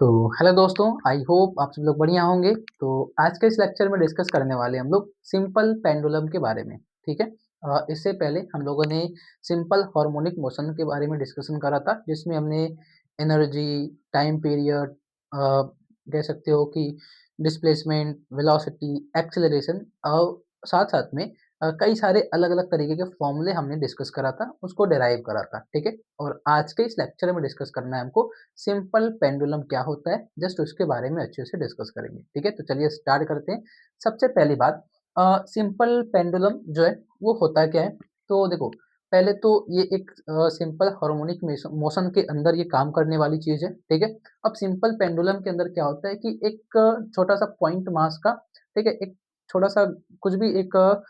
तो हेलो दोस्तों, I hope आप सब लोग बढ़िया होंगे। तो आज के इस लेक्चर में डिस्कस करने वाले हम लोग सिंपल पेंडुलम के बारे में। ठीक है। इससे पहले हम लोगों ने सिंपल हार्मोनिक मोशन के बारे में डिस्कशन करा था, जिसमें हमने एनर्जी, टाइम पीरियड, कह सकते हो कि डिस्प्लेसमेंट, वेलोसिटी, एक्सेलरेशन और साथ-साथ में कई सारे अलग-अलग तरीके के फॉर्मूले हमने डिस्कस करा था, उसको डिराइव करा था। ठीक है। और आज के इस लेक्चर में डिस्कस करना है हमको सिंपल पेंडुलम क्या होता है, जस्ट उसके बारे में अच्छे से डिस्कस करेंगे। ठीक है, तो चलिए स्टार्ट करते हैं। सबसे पहली बात, सिंपल पेंडुलम जो है वो होता क्या है। तो देखो, पहले तो ये एक सिंपल हार्मोनिक मोशन के अंदर ये काम करने वाली चीज है। ठीक है। अब सिंपल पेंडुलम के अंदर क्या होता है कि एक छोटा सा पॉइंट मास का, ठीक है, एक छोटा सा कुछ भी एक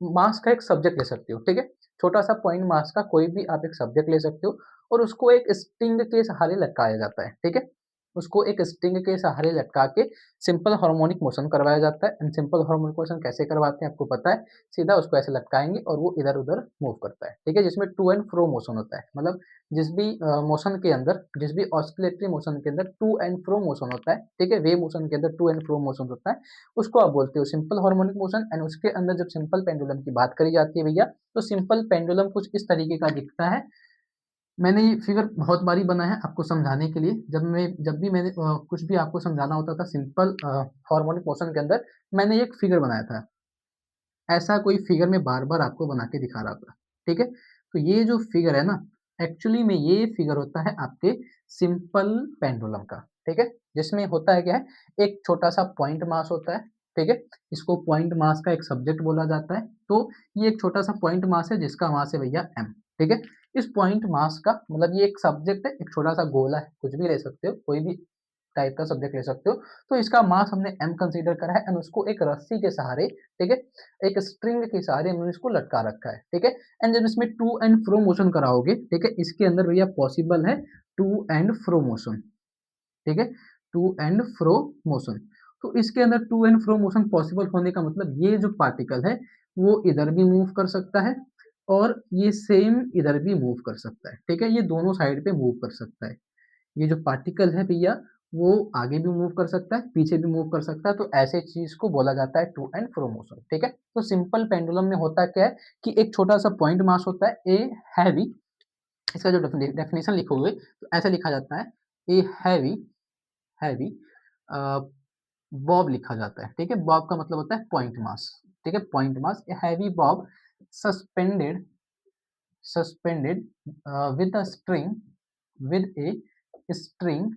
मास का एक सब्जेक्ट ले सकते हो। ठीक है। छोटा सा पॉइंट मास का कोई भी आप एक सब्जेक्ट ले सकते हो और उसको एक स्ट्रिंग के सहारे लटकाया जाता है। ठीक है। उसको एक स्ट्रिंग के सहारे लटका के सिंपल हार्मोनिक मोशन करवाया जाता है। एंड सिंपल हार्मोनिक मोशन कैसे करवाते हैं आपको पता है। सीधा उसको ऐसे लटकाएंगे और वो इधर उधर मूव करता है। ठीक है, जिसमें टू एंड फ्रो मोशन होता है। मतलब जिस भी मोशन के अंदर, जिस भी ऑस्किलेटरी मोशन के अंदर टू एंड फ्रो मोशन होता है, ठीक है, वेव मोशन के अंदर टू एंड फ्रो मोशन होता है, उसको आप बोलते हो सिंपल हार्मोनिक मोशन। एंड उसके अंदर जब सिंपल पेंडुलम की बात करी जाती है भैया, तो सिंपल पेंडुलम कुछ इस तरीके का दिखता है। मैंने ये फिगर बहुत बारी बनाया है आपको समझाने के लिए। जब भी मैंने कुछ भी आपको समझाना होता था सिंपल हार्मोनिक मोशन के अंदर, मैंने एक फिगर बनाया था। ऐसा कोई फिगर मैं बार-बार आपको बना के दिखा रहा था। ठीक है? तो ये जो फिगर है ना, एक्चुअली में ये फिगर होता है आपके सिंपल पेंडुलम का। ठीक है? जिसमें होता है क्या है, एक छोटा-सा पॉइंट मास होता है। ठीक है? इसको पॉइंट मास का एक सब्जेक्ट बोला जाता है। तो ये एक छोटा-सा पॉइंट मास है जिसका मास है भैया m। ठीक है? इस पॉइंट मास का मतलब ये एक सब्जेक्ट है, एक छोटा-सा गोला है, कुछ भी ले सकते हो, कोई भी टाइप का सब्जेक्ट ले सकते हो। तो इसका मास हमने m कंसीडर करा है एंड उसको एक रस्सी के सहारे, ठीक है, एक स्ट्रिंग के सहारे हमने इसको लटका रखा है। ठीक है। एंड जब इसमें टू एंड फ्रो मोशन कराओगे, ठीक है, इसके अंदर भैया पॉसिबल है टू एंड फ्रो मोशन। ठीक है। To and fro motion. तो इसके अंदर to and fro motion possible होने का मतलब ये जो पार्टिकल है वो इधर भी मूव कर सकता है और ये सेम इधर भी मूव कर सकता है। ठीक है, ये दोनों साइड पे मूव कर सकता है। ये जो पार्टिकल है भैया, वो आगे भी मूव कर सकता है, पीछे भी मूव कर सकता है। तो ऐसे चीज को बोला जाता है टू एंड फ्रो मोशन। ठीक है। तो सिंपल पेंडुलम में होता क्या है कि एक छोटा सा पॉइंट मास होता है ए हैवी। इसका जो डेफिनेशन लिखोगे तो ऐसा लिखा जाता है, ए हैवी, हैवी बॉब लिखा जाता है। ठीक है, बॉब का मतलब होता है पॉइंट मास। ठीक है, point mass, a heavy bob suspended, suspended with a string, with a string,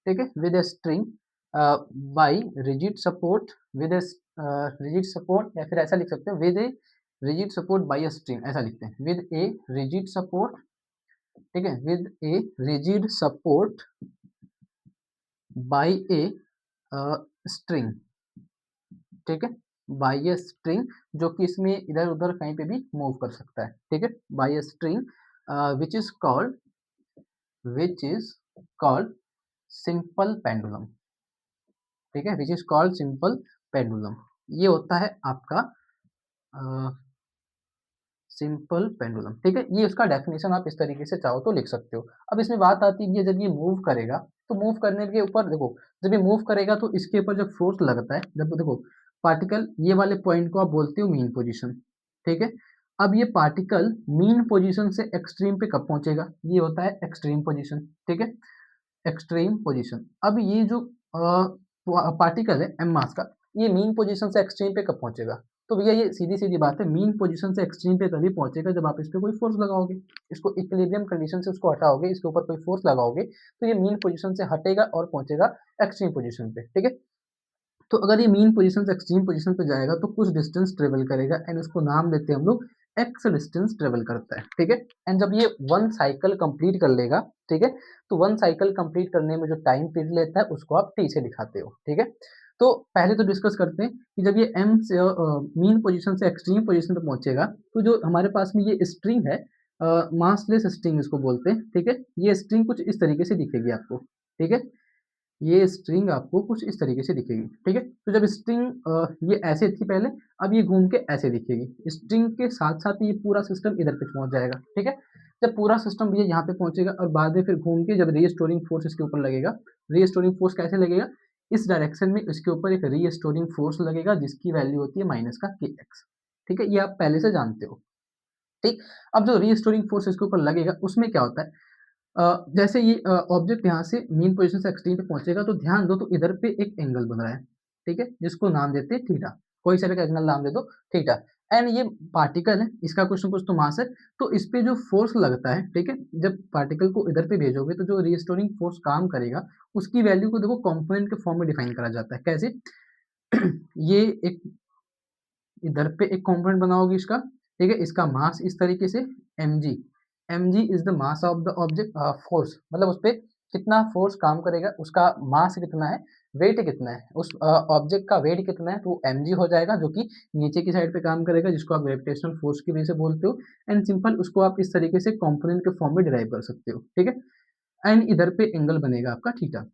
ठीक है, with a string by rigid support, with rigid support, या फिर ऐसा लिख सकते हैं with a rigid support by a string, ऐसा लिखते हैं विद ए रिजिड सपोर्ट। ठीक है, with a rigid support by a string. ठीक है, बाय ए स्ट्रिंग, जो कि इसमें इधर उधर कहीं पे भी मूव कर सकता है। ठीक है, by a string which is called, which is called simple pendulum. ठीक है, which is called simple pendulum. ये होता है आपका सिंपल पेंडुलम। ठीक है, ये उसका डेफिनेशन आप इस तरीके से चाहो तो लिख सकते हो। अब इसमें बात आती है जब ये मूव करेगा, तो मूव करने के ऊपर देखो, जब ये मूव करेगा तो इसके ऊपर जब फोर्स लगता है, जब देखो पार्टिकल ये वाले पॉइंट को आप बोलते हो मीन पोजीशन। ठीक है। अब ये पार्टिकल मीन पोजीशन से एक्सट्रीम पे कब पहुंचेगा, ये होता है एक्सट्रीम पोजीशन। ठीक है, एक्सट्रीम पोजीशन। अब ये जो पार्टिकल है एम मास का, ये मीन पोजीशन से एक्सट्रीम पे कब पहुंचेगा। तो भैया ये सीधी सीधी बात है, मीन पोजीशन से एक्सट्रीम पे तभी पहुंचेगा जब आप इस पे कोई फोर्स लगाओगे, इसको इक्विलिब्रियम कंडीशन से उसको हटाओगे, इसके ऊपर कोई फोर्स लगाओगे, तो ये मीन पोजीशन से हटेगा और पहुंचेगा एक्सट्रीम पोजीशन पे। ठीक है। तो अगर ये मीन पोजीशन से एक्सट्रीम पोजीशन पे जाएगा तो कुछ डिस्टेंस ट्रेवल करेगा एंड उसको नाम देते हैं हम लोग एक्स डिस्टेंस ट्रेवल करता है। ठीक है। एंड जब ये वन साइकिल कंप्लीट कर लेगा, ठीक है, तो वन साइकिल कंप्लीट करने में जो टाइम पीरियड लेता है उसको आप टी से दिखाते हो। ठीक है। तो पहले तो डिस्कस करते हैं कि जब ये एम से मीन पोजीशन से एक्सट्रीम पोजीशन पे पहुंचेगा, तो जो हमारे पास में ये स्ट्रिंग है, मासलेस स्ट्रिंग इसको बोलते हैं। ठीक है, ये स्ट्रिंग कुछ इस तरीके से दिखेगी आपको। ठीक है, ये स्ट्रिंग आपको कुछ इस तरीके से दिखेगी। ठीक है, तो जब स्ट्रिंग ये ऐसे थी पहले, अब ये घूम के ऐसे दिखेगी। स्ट्रिंग के साथ साथ ये पूरा सिस्टम इधर पे पहुंच जाएगा। ठीक है, जब पूरा सिस्टम भैया यहाँ पे पहुंचेगा और बाद में फिर घूम के जब रीस्टोरिंग फोर्स इसके ऊपर लगेगा, रीस्टोरिंग फोर्स कैसे लगेगा, इस डायरेक्शन में इसके ऊपर एक रीस्टोरिंग फोर्स लगेगा जिसकी वैल्यू होती है माइनस का के एक्स। ठीक है, ये आप पहले से जानते हो। ठीक, अब जो रीस्टोरिंग फोर्स इसके ऊपर लगेगा उसमें क्या होता है, जैसे ये ऑब्जेक्ट यहाँ से मीन पोजीशन से एक्सट्रीम पे पहुंचेगा तो ध्यान दो, तो इधर पे एक एंगल बन रहा है, ठीक है, जिसको नाम देते हैं थीटा। कोई सा भी एंगल नाम दे दो, थीटा। एंड ये पार्टिकल है, इसका कुछ ना कुछ तो मास है, तो इस पे जो फोर्स लगता है, ठीक है, जब पार्टिकल को इधर पे भेजोगे तो जो रिस्टोरिंग फोर्स काम करेगा उसकी वैल्यू को देखो कंपोनेंट के फॉर्म में डिफाइन करा जाता है। कैसे? ये एक इधर पे एक कंपोनेंट बना होगा इसका, ठीक है, इसका मास इस तरीके से mg, mg is the mass of the object, force मतलब उस पे कितना फोर्स काम करेगा, उसका मास कितना है, वेट कितना है, उस ऑब्जेक्ट का वेट कितना है, तो mg हो जाएगा, जो कि नीचे की साइड पे काम करेगा, जिसको आप ग्रेविटेशनल फोर्स की वजह से बोलते हो। एंड सिंपल उसको आप इस तरीके से कंपोनेंट के फॉर्म में डिराइव कर सकते हो, ठीक है। एंड इधर पे एंगल बनेगा आपका थीटा।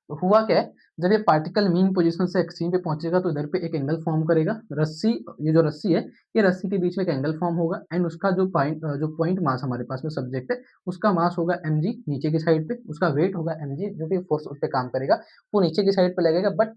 तो हुआ क्या है, जब ये पार्टिकल मीन पोजीशन से एक्सट्रीम पे पहुंचेगा तो इधर पे एक एंगल फॉर्म करेगा, रस्सी, ये जो रस्सी है, ये रस्सी के बीच में एक एंगल फॉर्म होगा एंड उसका जो पॉइंट मास हमारे पास में सब्जेक्ट है, उसका मास होगा mg नीचे की साइड पे, उसका वेट होगा mg, जो भी फोर्स उस पे काम करेगा वो नीचे की साइड पे लगेगा। But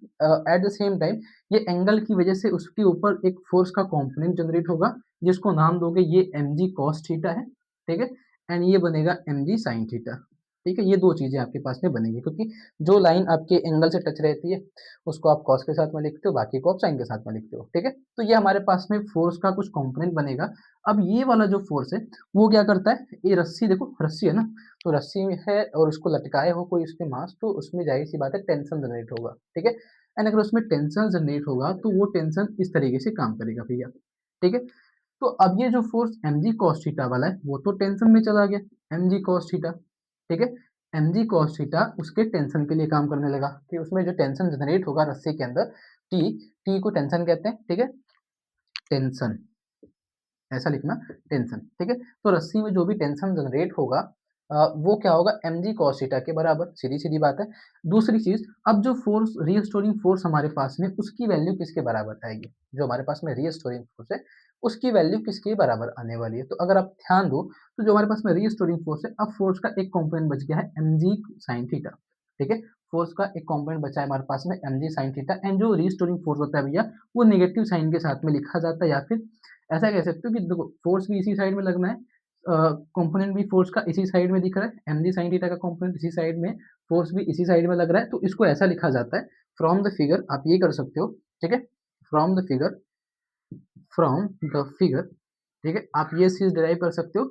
at the same time ये एंगल की वजह से उसके ऊपर एक फोर्स का कॉम्पोनेंट जनरेट होगा, जिसको नाम दोगे ये mg cos थीटा है, ठीक है, एंड ये बनेगा mg sin थीटा। ठीक है, ये दो चीजें आपके पास में बनेंगी, क्योंकि जो लाइन आपके एंगल से टच रहती है उसको आप कॉस के साथ में लिखते हो, बाकी को आप साइन के साथ में लिखते हो, ठीक है। तो ये हमारे पास में फोर्स का कुछ कंपोनेंट बनेगा। अब ये वाला जो फोर्स है वो क्या करता है, ये रस्सी देखो, रस्सी है ना, तो रस्सी में है और उसको लटकाए हो कोई उस पे मास, तो उसमें जाहिर सी बात है टेंशन जनरेट होगा, ठीक है। एंड अगर उसमें टेंशन जनरेट होगा तो वो टेंशन इस तरीके से काम करेगा भैया, ठीक है। तो अब ये जो फोर्स mg cos थीटा वाला है वो तो टेंशन में चला गया, mg cos थीटा, ठीक है, mg cos थीटा उसके टेंशन के लिए काम करने लगा, कि उसमें जो टेंशन जनरेट होगा रस्सी के अंदर, टी, टी को टेंशन कहते हैं, ठीक है, टेंशन, ऐसा लिखना, टेंशन, ठीक है। तो रस्सी में जो भी टेंशन जनरेट होगा वो क्या होगा, mg cos थीटा के बराबर, सीधी सीधी बात है। दूसरी चीज, अब जो फोर्स रीस्टोरिंग फोर्स हमारे पास में उसकी वैल्यू किसके बराबर आएगी, जो हमारे पास में रीस्टोरिंग फोर्स है उसकी वैल्यू किसके बराबर आने वाली है। तो अगर आप ध्यान दो तो जो हमारे पास में रीस्टोरिंग फोर्स है, अब फोर्स का एक कंपोनेंट बच गया है mg sin थीटा, ठीक है, फोर्स का एक कंपोनेंट बचा है हमारे पास में mg sin थीटा। एंड जो रीस्टोरिंग फोर्स होता है भैया वो नेगेटिव साइन के साथ में लिखा जाता है, या फिर ऐसा कह सकते हो कि देखो फोर्स भी इसी साइड में लगना है, कंपोनेंट भी फोर्स का इसी साइड में दिख रहा है, mg sin थीटा का कंपोनेंट इसी साइड में, फोर्स भी इसी साइड में लग रहा है, तो इसको ऐसा लिखा जाता है, फ्रॉम द फिगर आप ये कर सकते हो, ठीक है, from the figure, from the figure, ठीक है, आप ये चीज डिराइव कर सकते हो,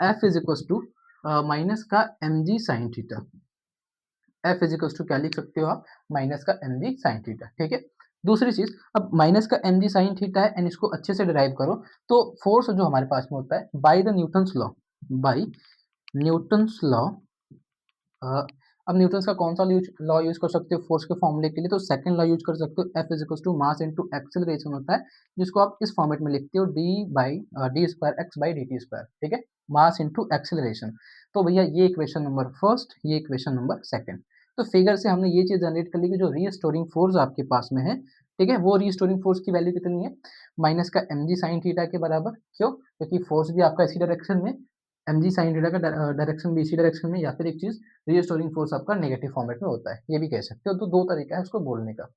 F is equal to minus का mg sin theta, F is equal to क्या लिख सकते हो आप, माइनस का mg sin थीटा, ठीक है। दूसरी चीज, अब माइनस का mg sin थीटा है एंड इसको अच्छे से डिराइव करो, तो फोर्स जो हमारे पास में होता है by the Newton's law, by Newton's law, अब न्यूटन्स का कौन सा लॉ यूज कर सकते हो फोर्स के फॉर्मूले के लिए, तो सेकंड लॉ यूज कर सकते हो, F is equal to mass into acceleration होता है, जिसको आप इस फॉर्मेट में लिखते हो d by D square x by D T square, ठीक है, मास इनटू एक्सेलरेशन। तो भैया ये इक्वेशन नंबर फर्स्ट, ये इक्वेशन नंबर सेकंड। तो फिगर से हमने ये चीज जनरेट कर ली कि जो रीस्टोरिंग फोर्स आपके पास में है, ठीक है, वो रीस्टोरिंग फोर्स की वैल्यू कितनी है, माइनस का mg sin थीटा के बराबर। क्यों? क्योंकि फोर्स भी आपका इसी डायरेक्शन में, mg sin थीटा का डायरेक्शन भी इसी डायरेक्शन में, या फिर एक चीज रीस्टोरिंग फोर्स आपका नेगेटिव फॉर्मेट में होता है, ये भी कह सकते हो। तो दो तरीका है उसको बोलने का।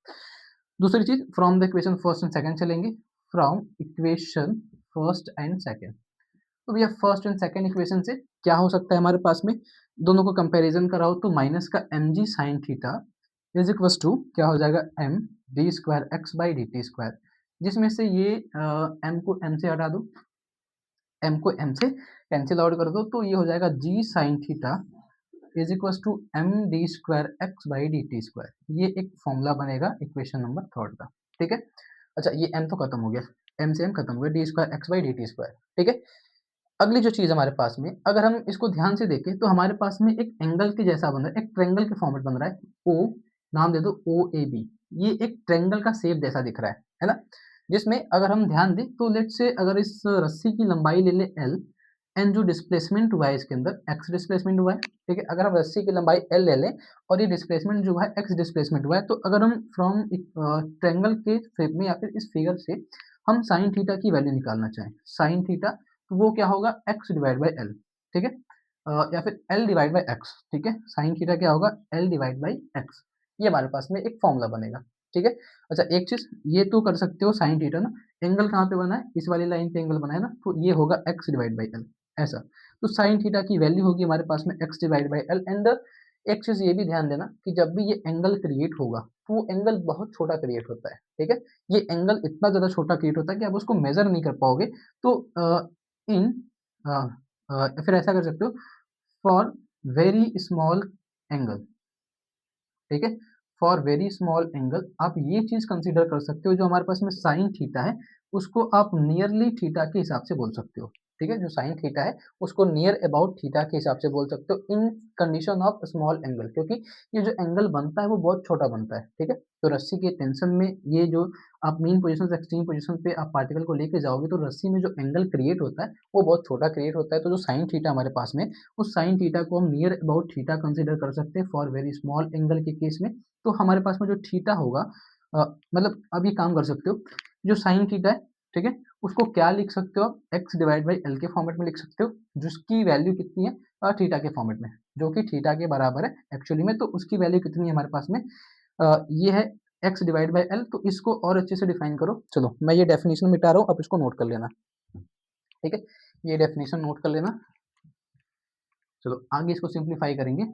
दूसरी चीज, from the equation first and second चलेंगे, from equation first and second. तो भैया फर्स्ट एंड सेकंड इक्वेशन से क्या हो सकता है हमारे पास में, दोनों को कंपैरिजन कराओ तो माइनस का mg sin theta is equal to क्या हो जाएगा, m d square x by D T square, जिसमें से ये m को m से हटा दो, m को m से कैंसिल आउट कर दो, तो ये हो जाएगा g sin theta is equal to m d square x by D T square. ये एक फॉर्मूला बनेगा इक्वेशन नंबर थर्ड का, ठीक है। अच्छा ये m तो खत्म हो गया, m से m खत्म हो गया, D square x by D T square, ठीक है। अगली जो चीज हमारे पास में, अगर हम इसको ध्यान से देखें तो हमारे पास में एक एंगल के जैसा बन रहा है, एक ट्रेंगल के फॉर्मेट बन रहा है, ओ, नाम दे दो ओ ए बी, ये एक ट्रेंगल का शेप जैसा दिख रहा है ना, जिसमें अगर हम ध्यान दें तो लेट से अगर इस रस्सी की लंबाई ले ले एल, एंड जो डिस्प्लेसमेंट हुआ है इसके अंदर एक्स डिस्प्लेसमेंट हुआ है, ठीक है, अगर हम रस्सी की लंबाई एल ले लें और ये डिस्प्लेसमेंट जो है एक्स डिस्प्लेसमेंट हुआ है, तो अगर हम फ्रॉम ट्रेंगल के शेप में या फिर इस फिगर से हम साइन थीटा की वैल्यू निकालना चाहें, साइन थीटा, तो वो क्या होगा, एक्स डिवाइड बाई एल, ठीक है, या फिर एल डिवाइड बाई एक्स, ठीक है, साइन थीटा क्या होगा, एल डिवाइड बाई एक्स, ये हमारे पास में एक फॉर्मूला बनेगा, ठीक है। अच्छा एक चीज़ ये तो कर सकते हो, साइन थीटा ना एंगल कहाँ पे बना है, इस वाली लाइन पे एंगल बना है ना, तो ये होगा एक्स डिवाइड बाई एल, ऐसा। तो साइन थीटा की वैल्यू होगी हमारे पास में x divide by L. And एक चीज़ ये भी ध्यान देना कि जब भी ये एंगल क्रिएट होगा तो वो एंगल बहुत छोटा क्रिएट होता है, ठीक है। ये एंगल इतना ज़्यादा छोटा क्रिएट होता है कि आप उसको मेजर नहीं कर पाओगे। तो इन फिर ऐसा कर सकते हो, फॉर वेरी स्मॉल एंगल, ठीक है, फॉर वेरी स्मॉल एंगल आप ये चीज कंसीडर कर सकते हो, जो हमारे पास में साइन थीटा है उसको आप नियरली थीटा के हिसाब से बोल सकते हो, ठीक है, जो साइन थीटा है उसको नियर अबाउट थीटा के हिसाब से बोल सकते हो इन कंडीशन ऑफ स्मॉल एंगल, क्योंकि ये जो एंगल बनता है वो बहुत छोटा बनता है, ठीक है। तो रस्सी के टेंशन में ये जो आप मेन पोजीशन से एक्सट्रीम पोजीशन पे आप पार्टिकल को लेके जाओगे तो रस्सी में जो एंगल क्रिएट होता है वो बहुत छोटा क्रिएट होता है। तो जो साइन थीटा हमारे पास में, उस साइन थीटा को हम नियर अबाउट थीटा कंसीडर कर सकते हैं फॉर वेरी स्मॉल एंगल के केस में। तो हमारे पास में जो थीटा होगा, मतलब अब ये काम कर सकते हो, जो साइन थीटा है, ठीक है, उसको क्या लिख सकते हो आप, एक्स डिवाइड बाई एल के फॉर्मेट में लिख सकते हो, जिसकी वैल्यू कितनी है थीटा के फॉर्मेट में, जो कि थीटा के बराबर है एक्चुअली में। तो उसकी वैल्यू कितनी है हमारे पास में, ये है एक्स डिवाइड बाई एल। तो इसको और अच्छे से डिफाइन करो। चलो मैं ये डेफिनेशन मिटा रहा हूँ, आप इसको नोट कर लेना, ठीक है, ये डेफिनेशन नोट कर लेना। चलो आगे इसको सिंप्लीफाई करेंगे।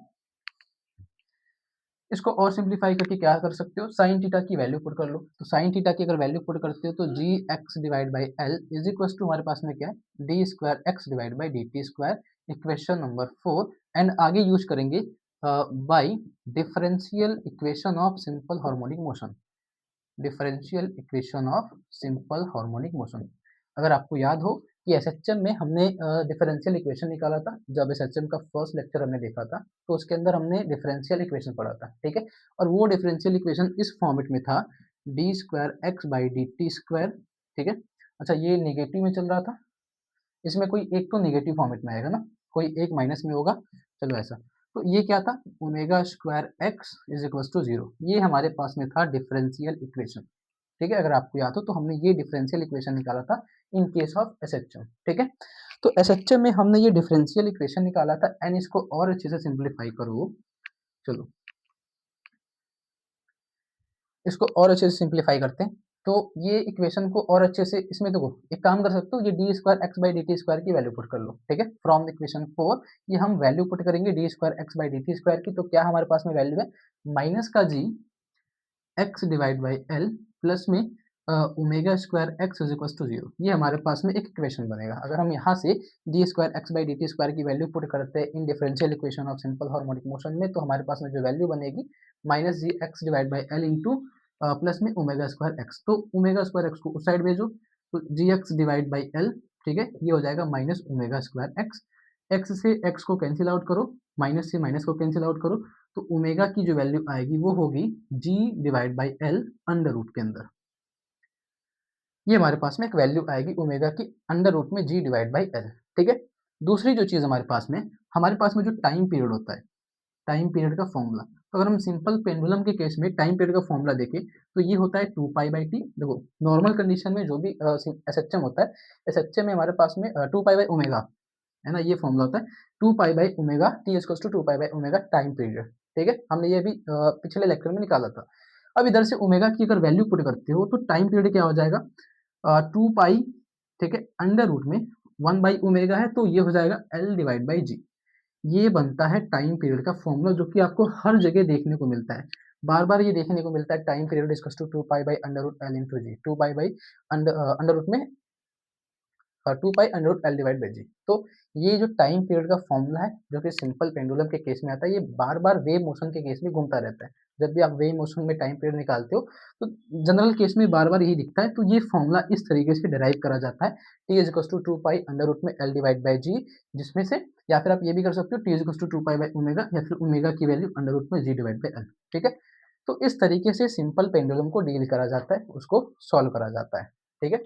इसको और सिंप्लीफाई करके क्या कर सकते हो, साइन थीटा की वैल्यू पुट कर लो। तो साइन थीटा की अगर वैल्यू पुट करते हो तो जी x divide by L is equal to हमारे पास में क्या है, D square X divide by D T square, equation number 4। And आगे यूज करेंगे by differential equation of simple harmonic motion, differential equation of simple harmonic motion. अगर आपको याद हो कि एसएचएम में हमने डिफरेंशियल इक्वेशन निकाला था, जब एसएचएम का फर्स्ट लेक्चर हमने देखा था तो उसके अंदर हमने डिफरेंशियल इक्वेशन पढ़ा था, ठीक है। और वो डिफरेंशियल इक्वेशन इस फॉर्मेट में था, D square x by D T square, ठीक है। अच्छा ये नेगेटिव में चल रहा था, इसमें कोई एक तो नेगेटिव फॉर्मेट में आएगा ना, कोई एक माइनस में होगा, चलो ऐसा। तो ये क्या था, omega square x is equal to zero, ये हमारे पास में था डिफरेंशियल इक्वेशन, ठीक है। अगर आपको याद हो तो हमने ये डिफरेंशियल इक्वेशन निकाला था इन केस ऑफ एसएचएम, ठीक है। तो एसएचएम में हमने ये डिफरेंशियल इक्वेशन निकाला था। एंड इसको और अच्छे से सिंप्लीफाई करो, चलो इसको और अच्छे से सिंप्लीफाई करते हैं। तो ये इक्वेशन को और अच्छे से, इसमें देखो एक काम कर सकते हो, ये D square x by D T square की वैल्यू पुट कर लो, ठीक है, फ्रॉम इक्वेशन 4। ये हम वैल्यू पुट करेंगे D square x by D T square की। तो क्या हमारे पास में वैल्यू है, माइनस का G x divide by L plus में omega square x is equal to zero, ये हमारे पास में एक इक्वेशन बनेगा। अगर हम यहाँ से d square x by D T square की वैल्यू पुट करते हैं in differential equation of simple harmonic motion में, तो हमारे पास में जो वैल्यू बनेगी minus g x divide by l into plus में ओमेगा स्क्वायर एक्स। तो ओमेगा स्क्वायर एक्स को उस साइड भेजो, तो जी एक्स डिवाइड बाई एल, ठीक है, ये हो जाएगा minus omega square x. X से एक्स को कैंसिल आउट करो, माइनस से माइनस को कैंसिल आउट करो, तो ओमेगा की जो वैल्यू आएगी वो होगी G divide by L under root के अंदर। ये हमारे पास में एक वैल्यू आएगी ओमेगा की अंडर रूट में जी डिवाइड बाई एल, ठीक है। दूसरी जो चीज़ हमारे पास में जो टाइम पीरियड होता है, टाइम पीरियड का फॉर्मूला। तो अगर हम सिंपल पेंडुलम के केस में टाइम पीरियड का फॉर्मूला देखें तो ये होता है 2 पाई बाई टी। देखो नॉर्मल कंडीशन में जो भी एसएचएम होता है, एसएचएम में हमारे पास में 2 पाई बाई ओमेगा है ना, ये फॉर्मूला होता है 2 pi by omega t equals to 2 pi by omega time period, ठीक है। हमने ये भी पिछले लेक्चर में निकाला था। अब इधर से ओमेगा की अगर वैल्यू पुट करते हो तो टाइम पीरियड क्या हो जाएगा, 2 पाई, ठीक है, अंडर रूट में 1 बाई ओमेगा है, तो ये हो जाएगा एल डिवाइड बाई जी। ये बनता है टाइम पीरियड का फॉर्मूला, जो कि आपको हर जगह देखने को मिलता है, बार बार ये देखने को मिलता है, time period equals to 2 pi by under root L into G, 2 pi by under root में 2 pi under root L divide by G. तो ये जो टाइम पीरियड का फॉर्मूला है जो कि सिंपल पेंडुलम के केस में आता है, ये बार बार वेव मोशन के केस में घूमता रहता है। जब भी आप वेव मोशन में टाइम पीरियड निकालते हो तो जनरल केस में बार बार यही दिखता है। तो ये फॉर्मूला इस तरीके से डिराइव करा जाता है, t is equal to 2 pi under root में एल डिवाइड बाई जी, जिसमें से या फिर आप ये भी कर सकते हो t is equal to 2 pi by omega, या फिर ओमेगा की वैल्यू अंडर रूट में जी डिवाइड बाई एल, ठीक है। तो इस तरीके से सिंपल पेंडुलम को डील करा जाता है, उसको सॉल्व करा जाता है, ठीक है।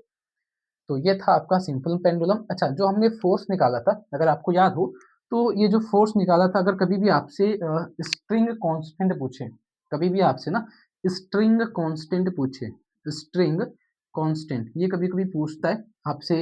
तो ये था आपका सिंपल पेंडुलम। अच्छा जो हमने फोर्स निकाला था, अगर आपको याद हो तो ये जो फोर्स निकाला था, अगर कभी भी आपसे स्ट्रिंग कांस्टेंट पूछे, कभी भी आपसे ना स्ट्रिंग कांस्टेंट पूछे, स्ट्रिंग कांस्टेंट ये कभी कभी पूछता है आपसे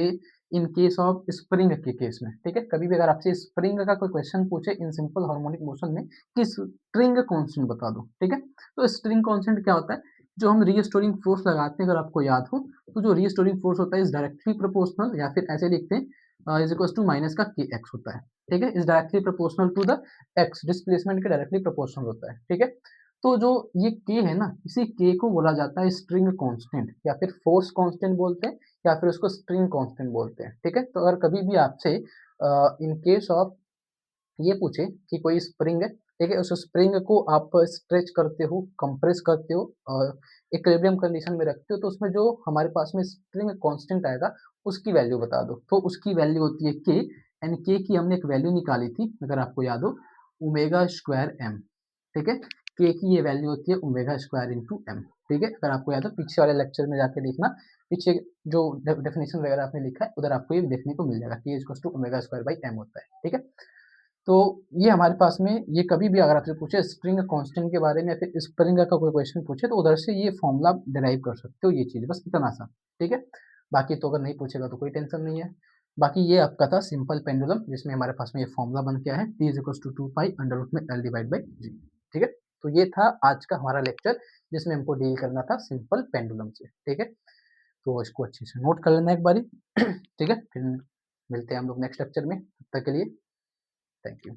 इन केस ऑफ स्प्रिंग के केस में, ठीक है। कभी भी अगर आपसे स्प्रिंग का कोई क्वेश्चन पूछे इन सिंपल हार्मोनिक मोशन में कि स्ट्रिंग कांस्टेंट बता दो, ठीक है। तो स्ट्रिंग कांस्टेंट क्या होता है, जो हम रीस्टोरिंग फोर्स लगाते हैं, अगर आपको याद हो तो जो रीस्टोरिंग फोर्स होता है इज डायरेक्टली प्रोपोर्शनल, या फिर ऐसे लिखते हैं इज इक्वल टू माइनस का के एक्स होता है, ठीक है। Is directly proportional to the x, displacement के डायरेक्टली प्रोपोर्शनल होता है, ठीक है। तो जो ये के है ना, इसी के को बोला जाता है स्ट्रिंग कांस्टेंट, या फिर फोर्स कांस्टेंट बोलते हैं, या फिर उसको स्ट्रिंग कांस्टेंट बोलते हैं, ठीक है। तो अगर कभी भी आपसे इन केस ऑफ ये पूछे कि कोई स्प्रिंग है, ठीक है, उस स्प्रिंग को आप स्ट्रेच करते हो, कंप्रेस करते हो और इक्विलिब्रियम कंडीशन में रखते हो, तो उसमें जो हमारे पास में स्प्रिंग कांस्टेंट आएगा उसकी वैल्यू बता दो। तो उसकी वैल्यू होती है के, एंड के की हमने एक वैल्यू निकाली थी, अगर आपको याद हो, ओमेगा स्क्वायर एम, ठीक है। के की ये वैल्यू होती है ओमेगा स्क्वायर इंटू एम, ठीक है। अगर आपको याद हो पीछे वाले लेक्चर में जाके देखना, पीछे जो डेफिनेशन वगैरह आपने लिखा है उधर आपको ये देखने को मिल जाएगा, k is to omega square by m होता है, ठीक है। तो ये हमारे पास में, ये कभी भी अगर आपसे पूछे स्प्रिंग कांस्टेंट के बारे में या फिर स्प्रिंग का कोई क्वेश्चन पूछे, तो उधर से ये फॉर्मूला डिराइव कर सकते हो, ये चीज़ बस इतना सा, ठीक है। बाकी तो अगर नहीं पूछेगा तो कोई टेंशन नहीं है। बाकी ये आपका था सिंपल पेंडुलम, जिसमें हमारे पास में ये फॉर्मूला बन गया है, t is equal to 2 pi under root में एल डिवाइड बाई जी, ठीक है। तो ये था आज का हमारा लेक्चर, जिसमें हमको डील करना था सिंपल पेंडुलम से, ठीक है। तो इसको अच्छे से नोट कर लेना एक बारी ठीक है। फिर मिलते हैं हम लोग नेक्स्ट लेक्चर में, तब तक के लिए थैंक यू।